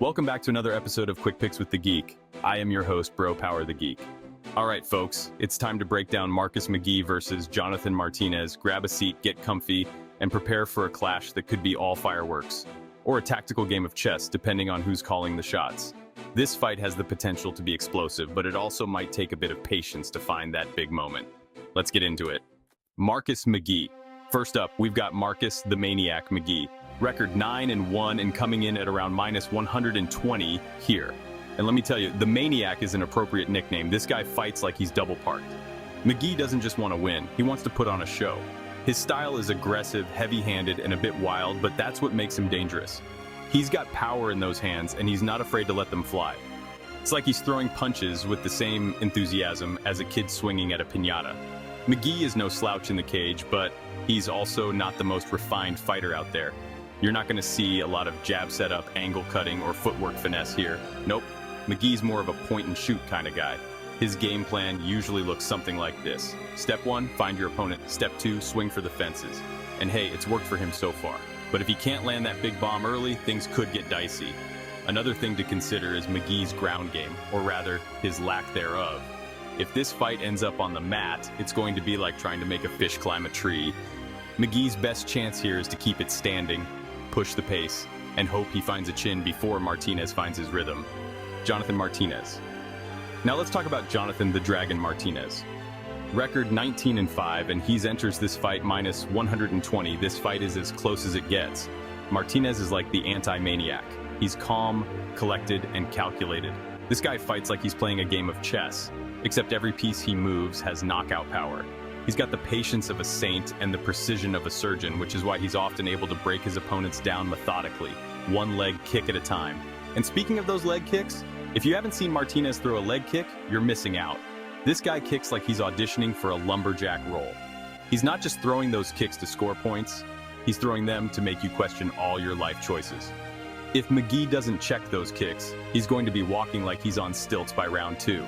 Welcome back to another episode of Quick Picks with the Geek. I am your host, Bro Power the Geek. All right, folks, it's time to break down Marcus McGhee versus Jonathan Martinez. Grab a seat, get comfy, and prepare for a clash that could be all fireworks, or a tactical game of chess, depending on who's calling the shots. This fight has the potential to be explosive, but it also might take a bit of patience to find that big moment. Let's get into it. Marcus McGhee. First up, we've got Marcus the Maniac McGhee. Record 9-1 and coming in at around minus 120 here. And let me tell you, the Maniac is an appropriate nickname. This guy fights like he's double parked. McGhee doesn't just want to win, he wants to put on a show. His style is aggressive, heavy-handed, and a bit wild, but that's what makes him dangerous. He's got power in those hands, and he's not afraid to let them fly. It's like he's throwing punches with the same enthusiasm as a kid swinging at a piñata. McGhee is no slouch in the cage, but he's also not the most refined fighter out there. You're not going to see a lot of jab setup, angle cutting, or footwork finesse here. Nope, McGhee's more of a point-and-shoot kind of guy. His game plan usually looks something like this. Step 1, find your opponent. Step 2, swing for the fences. And hey, it's worked for him so far. But if he can't land that big bomb early, things could get dicey. Another thing to consider is McGhee's ground game, or rather, his lack thereof. If this fight ends up on the mat, it's going to be like trying to make a fish climb a tree. McGhee's best chance here is to keep it standing, push the pace, and hope he finds a chin before Martinez finds his rhythm. Jonathan Martinez. Now let's talk about Jonathan the Dragon Martinez. Record 19-5, and he enters this fight minus 120. This fight is as close as it gets. Martinez is like the anti-maniac. He's calm, collected, and calculated. This guy fights like he's playing a game of chess, except every piece he moves has knockout power. He's got the patience of a saint and the precision of a surgeon, which is why he's often able to break his opponents down methodically, one leg kick at a time. And speaking of those leg kicks, if you haven't seen Martinez throw a leg kick, you're missing out. This guy kicks like he's auditioning for a lumberjack role. He's not just throwing those kicks to score points, he's throwing them to make you question all your life choices. If McGhee doesn't check those kicks, he's going to be walking like he's on stilts by round 2.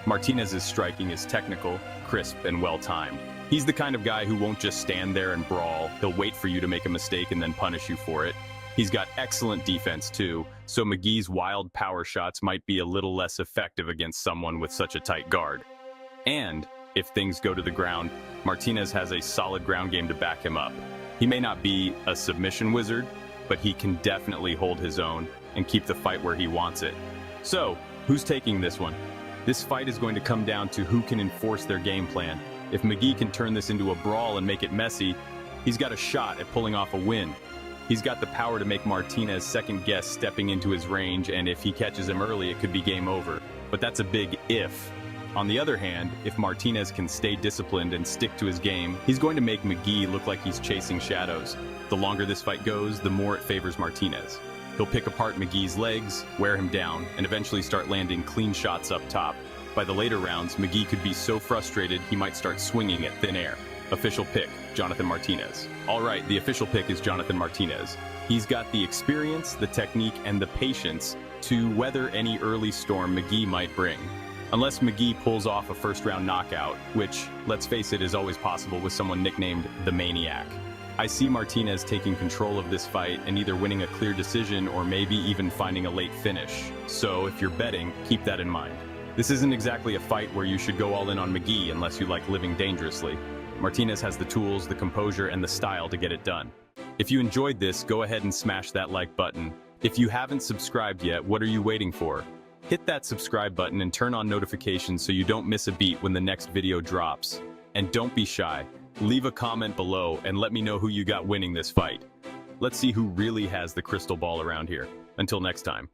Martinez's striking is technical, crisp, and well-timed. He's the kind of guy who won't just stand there and brawl. He'll wait for you to make a mistake and then punish you for it. He's got excellent defense too, so McGhee's wild power shots might be a little less effective against someone with such a tight guard. And if things go to the ground, Martinez has a solid ground game to back him up. He may not be a submission wizard, but he can definitely hold his own and keep the fight where he wants it. So, who's taking this one? This fight is going to come down to who can enforce their game plan. If McGhee can turn this into a brawl and make it messy, he's got a shot at pulling off a win. He's got the power to make Martinez second guess stepping into his range, and if he catches him early, it could be game over. But that's a big if. On the other hand, if Martinez can stay disciplined and stick to his game, he's going to make McGhee look like he's chasing shadows. The longer this fight goes, the more it favors Martinez. He'll pick apart McGhee's legs, wear him down, and eventually start landing clean shots up top. By the later rounds, McGhee could be so frustrated he might start swinging at thin air. Official pick, Jonathan Martinez. All right, the official pick is Jonathan Martinez. He's got the experience, the technique, and the patience to weather any early storm McGhee might bring. Unless McGhee pulls off a first-round knockout, which, let's face it, is always possible with someone nicknamed the Maniac. I see Martinez taking control of this fight and either winning a clear decision or maybe even finding a late finish. So if you're betting, keep that in mind. This isn't exactly a fight where you should go all in on McGhee unless you like living dangerously. Martinez has the tools, the composure, and the style to get it done. If you enjoyed this, go ahead and smash that like button. If you haven't subscribed yet, what are you waiting for? Hit that subscribe button and turn on notifications so you don't miss a beat when the next video drops. And don't be shy. Leave a comment below and let me know who you got winning this fight. Let's see who really has the crystal ball around here. Until next time.